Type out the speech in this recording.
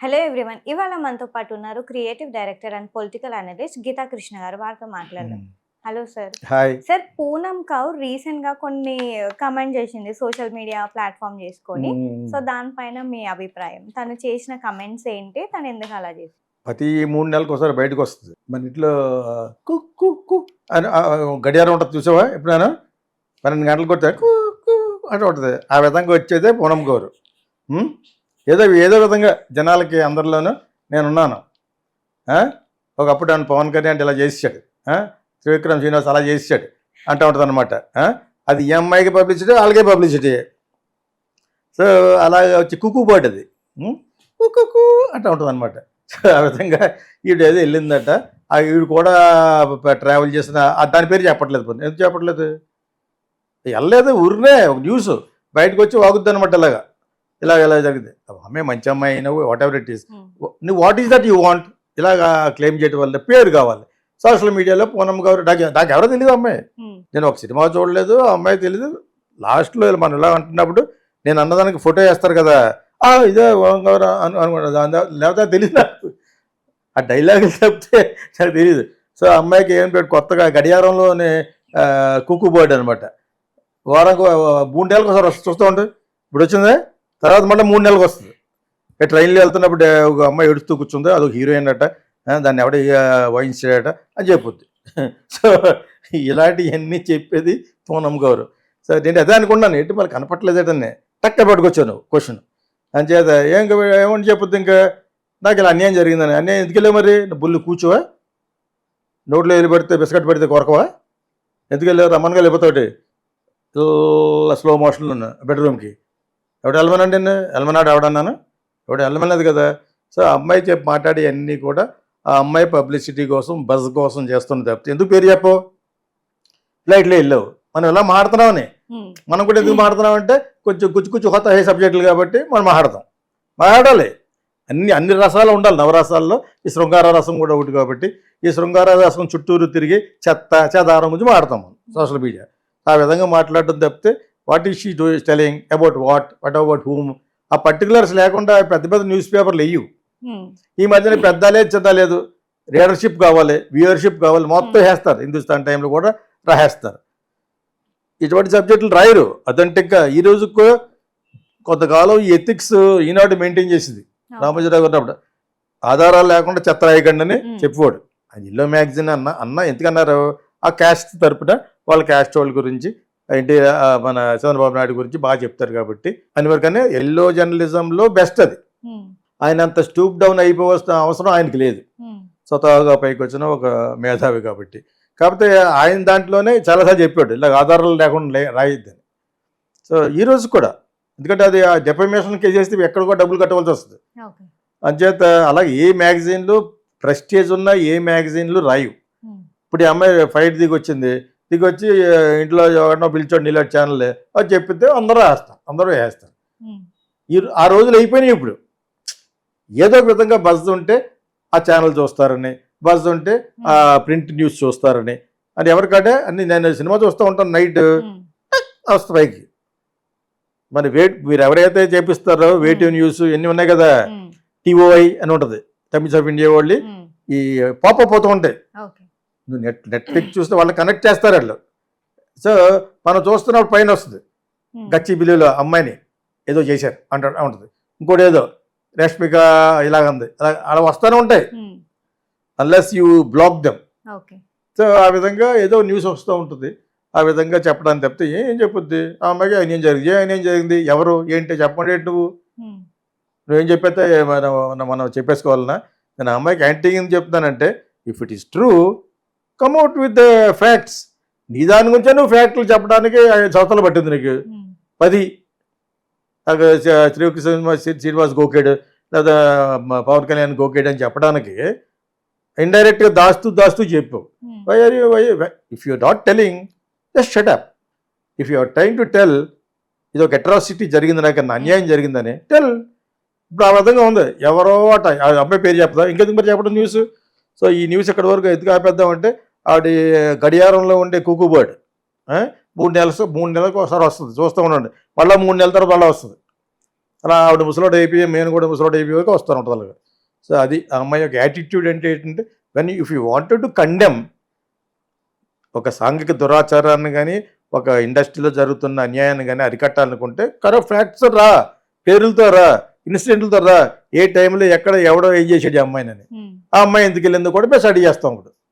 Hello everyone. ఇవాళ మనతో పాటు ఉన్నారు creative director and political analyst Geetha Krishna garu. వారితో మాట్లాడదాం. Hmm. Hello sir. Hi. Sir, Poonam Kaur రీసెంట్‌గా కొన్ని కమెంట్ చేసింది సోషల్ మీడియా ప్లాట్‌ఫార్మ్ చేసుకొని. హ్మ్. సో, దానిపైన మీ అభిప్రాయం? తను చేసిన కమెంట్స్ ఏంటి? తను ఎందుకు అలా చేసింది? ప్రతి 3 నెలలకోసారి బయటకొస్తది. మన ఇంట్లో కుక్ కుక్ కుక్ అని గడియారం ఉంటది చూసావా ఎప్పుడైనా? 12 గంటలకు కొడితే కు కు అంటూ ఉంటది. ఆ విధంగా వచ్చేదే పూనమ్ కౌరు. హ్మ్. ఏదో ఏదో విధంగా జనాలకి అందరిలోనూ నేనున్నాను. ఆ! ఒకప్పుడు నన్ను పవన్ కళ్యాణ్ అంటే ఇలా చేసేసాడు. త్రివిక్రమ్ శ్రీనివాస్ అలా చేసేసాడు అంటూ ఉంటదనమాట. అది ఈ అమ్మాయికి పబ్లిసిటీ, వాళ్ళకే పబ్లిసిటీ. సో, అలాగ వచ్చి కుక్కు బర్డ్ అది. కుక్కు అంటూ ఉంటుందన్నమాట. సో, ఆ విధంగా ఈవిడేదో వెళ్ళిందట. ఈవిడ కూడా ట్రావెల్ చేసిన దాని పేరు చెప్పట్లేదు. ఎందుకు చెప్పట్లేదు? వెళ్ళలేదు, ఊరినే ఒక న్యూస్ బయటకు వచ్చి వాగుద్ది అనమాట. ఇలాగా ఇలా జరిగింది. అమ్మాయి మంచి అమ్మాయి అయినా వాట్ ఎవర్ ఇట్ ఈస్, నువ్వు what is that you want ఇలాగా క్లెయిమ్ చేయడం వల్ల పేరు కావాలి. సోషల్ మీడియాలో పూనమ్ గారు నాకు ఎవరో తెలియదు అమ్మాయి. నేను ఒక సినిమా చూడలేదు, ఆ అమ్మాయి తెలియదు. లాస్ట్లో మనం ఇలా అంటున్నప్పుడు నేను అన్నదానికి ఫోటో వేస్తారు కదా, ఇదే పూనమ్ గారు అనుకుంటా, లేకపోతే తెలియదు నాకు. ఆ డైలాగులు చెప్తే నాకు తెలియదు. సో, అమ్మాయికి ఏం పెట్టి కొత్తగా గడియారంలోనే కుక్కు బర్డ్ అనమాట. వారానికి 3 నెలలకు ఒకసారి చూస్తూ ఉంటుంది. ఇప్పుడు వచ్చిందే, తర్వాత మళ్ళీ 3 నెలలకు వస్తుంది. ట్రైన్లో వెళ్తున్నప్పుడు ఒక అమ్మాయి ఏడుస్తూ కూర్చుంది, అదొక హీరోయిన్ అట, దాన్ని ఎవడ వాయించాడట అని చెప్పుద్ది. సో, ఇలాంటివన్నీ చెప్పేది పూనమ్ కౌరు. సో, నేను అదే అనుకున్నాను, ఏంటి మళ్ళీ కనపట్లేదేటని టక్క పట్టుకొచ్చాను క్వశ్చన్. అంచేత ఏమని చెప్పుద్ది, ఇంకా నాకు ఇలా అన్యాయం జరిగిందని. అన్యాయం ఎందుకెళ్ళావు మరి? బుల్లు కూర్చోవా, నోట్లో వెళ్ళి పెడితే బిస్కెట్ పెడితే కొరకవా? ఎందుకు వెళ్ళావు? రమ్మన్గా వెళ్ళిపోతాడు స్లో మోషన్లో బెడ్రూమ్కి. ఎవడు వెళ్ళమనండి, వెళ్ళమన్నాడు ఎవడన్నాను? ఎవడు వెళ్ళమన్నది కదా. సో, అమ్మాయి చెప్పి మాట్లాడి అన్నీ కూడా ఆ అమ్మాయి పబ్లిసిటీ కోసం, బజ్ కోసం చేస్తున్న తప్పితే ఎందుకు పేరు చెప్పవు? ఫ్లైట్లో వెళ్ళావు, మనం ఇలా మాట్లాడుతున్నామని. మనం కూడా ఎందుకు మాట్లాడుతున్నామంటే కొంచెం కుచ్చు కొత్త హై సబ్జెక్టులు కాబట్టి మనం మాట్లాడాలి. అన్ని రసాలు ఉండాలి. నవరసాల్లో ఈ శృంగార రసం కూడా ఒకటి కాబట్టి ఈ శృంగార రసం చుట్టూరు తిరిగి చెదారం గురించి మాట్లాడతాం మనం సోషల్ మీడియా. ఆ విధంగా మాట్లాడడం తప్పితే what is she telling about what about whom, ఆ పర్టికులర్స్ లేకుండా పెద్ద పెద్ద న్యూస్ పేపర్లు వెయ్యు. ఈ మధ్యన పెద్ద లేదు చిన్న లేదు, రీడర్షిప్ కావాలి, వ్యూయర్షిప్ కావాలి, మొత్తం వేస్తారు. హిందుస్థాన్ టైంలో కూడా రాసేస్తారు. ఇటువంటి సబ్జెక్టులు రాయరు అథెంటిక్గా. ఈ రోజుకు కొంతకాలం ఈ ఎథిక్స్ ఈనాడు మెయింటైన్ చేసింది. రామోజీరావు గారు ఉన్నప్పుడు ఆధారాలు లేకుండా చెత్త రాయకండి అని చెప్పేవాడు. అది ఇల్లో మ్యాగజైన్ అన్న ఎందుకన్నారు? ఆ క్యాస్ట్ తరపున వాళ్ళ క్యాస్ట్ వాళ్ళ గురించి ఏంటి మన చంద్రబాబు నాయుడు గురించి బాగా చెప్తారు కాబట్టి అని వరకనే ఎల్లో జర్నలిజంలో బెస్ట్ అది. ఆయన అంత స్టూప్ డౌన్ అయిపోవలసిన అవసరం ఆయనకి లేదు, స్వతహాగా పైకి వచ్చిన ఒక మేధావి కాబట్టి. కాకపోతే ఆయన దాంట్లోనే చాలాసార్లు చెప్పాడు ఇలా ఆధారాలు లేకుండా రాయిద్దని. సో, ఈ రోజు కూడా ఎందుకంటే అది ఆ డెఫమేషన్ కేసు చేస్తే ఎక్కడ కూడా డబ్బులు కట్టవలసి వస్తుంది. అంచేత అలాగే ఏ మ్యాగజైన్లు ప్రెస్టేజ్ ఉన్న ఏ మ్యాగజైన్లు రాయు. ఇప్పుడు ఈ అమ్మాయి ఫైట్ దిగొచ్చింది, దిగొచ్చి ఇంట్లో ఎవరినో పిలిచాడు నీలాంటి ఛానల్ అది చెప్పితే అందరూ వేస్తారు. ఆ రోజులు అయిపోయినాయి. ఇప్పుడు ఏదో ఒక విధంగా బజ్ ఉంటే ఆ ఛానల్ చూస్తారని, బజ్ ఉంటే ఆ ప్రింట్ న్యూస్ చూస్తారని, అది ఎవరికంటే అన్ని నేను సినిమా చూస్తూ ఉంటాను నైట్ వస్తా పైకి. మరి మీరు ఎవరైతే చేపిస్తారో వేటివ్ న్యూస్ ఎన్ని ఉన్నాయి కదా, టీఓఐ అని ఉంటుంది టైమ్స్ ఆఫ్ ఇండియా వాళ్ళు, ఈ పాపప్ పోతూ ఉంటాయి. నువ్వు నెట్ఫ్లిక్స్ చూస్తే వాళ్ళు కనెక్ట్ చేస్తారు వాళ్ళు. సో, మనం చూస్తున్నప్పుడు పైన వస్తుంది గచ్చి బిల్లులో అమ్మాయిని ఏదో చేశారు ఉంటుంది, ఇంకోటి ఏదో రష్మిక ఇలాగంది, అలా వస్తూనే ఉంటాయి unless you block them. So, ఆ విధంగా ఏదో న్యూస్ వస్తూ ఉంటుంది. ఆ విధంగా చెప్పడానికి తప్పితే ఏం చెప్పుద్ది ఆ అమ్మాయికి ఆయన జరిగింది ఎవరు ఏంటి చెప్పండి, నువ్వేం చెప్పేస్తే మనం చెప్పేసుకోవాలన్నా? నేను ఆ అమ్మాయికి యాంటీ ఏం చెప్తానంటే, if it is true come at with the facts. నీ దాని గురించే నువ్వు ఫ్యాక్ట్లు చెప్పడానికి 5 సంవత్సరాలు పట్టింది నీకు, 10. శ్రీనివాస్ గోకేడ్ లేదా పవన్ కళ్యాణ్ గోకేడ్ అని చెప్పడానికి ఇండైరెక్ట్గా దాస్తూ చెప్పు. If you not telling just shut up. If you are trying to tell ఇది ఒక అట్రాసిటీ జరిగింది, నాకన్నా అన్యాయం జరిగిందని టెల్. ఇప్పుడు ఆ విధంగా ఉంది. ఎవరో అబ్బాయి పేరు చెప్తా, ఇంకెందుకు మరి చెప్పడం న్యూస్? సో, ఈ న్యూస్ ఎక్కడి వరకు ఎందుకు ఆపేద్దామంటే ఆవిడ గడియారంలో ఉండే కుక్కు బర్డ్ 3 నెలలకు ఒకసారి వస్తుంది, చూస్తూ ఉండండి. మళ్ళీ 3 నెలల తర్వాత మళ్ళీ వస్తుంది. అలా ఆవిడ ముసలోడు అయిపోయి నేను కూడా ముసలోడు అయిపోయాక వస్తాను ఉంటుంది అలాగా. సో అది ఆ అమ్మాయి యొక్క యాటిట్యూడ్ అంటే ఏంటంటే when if you wanted to condemn ఒక సాంఘిక దురాచారాన్ని కానీ ఒక ఇండస్ట్రీలో జరుగుతున్న అన్యాయాన్ని కానీ అరికట్టాలనుకుంటే కరెక్ట్ ఫ్యాక్ట్స్ రా, పేర్లతో రా, ఇన్సిడెంట్లతో రా, ఏ టైంలో ఎక్కడ ఎవడో ఏం చేసాడు ఈ అమ్మాయిని, ఆ అమ్మాయి ఎందుకు వెళ్ళిందో కూడా మేము స్టడీ చేస్తాం ఇప్పుడు.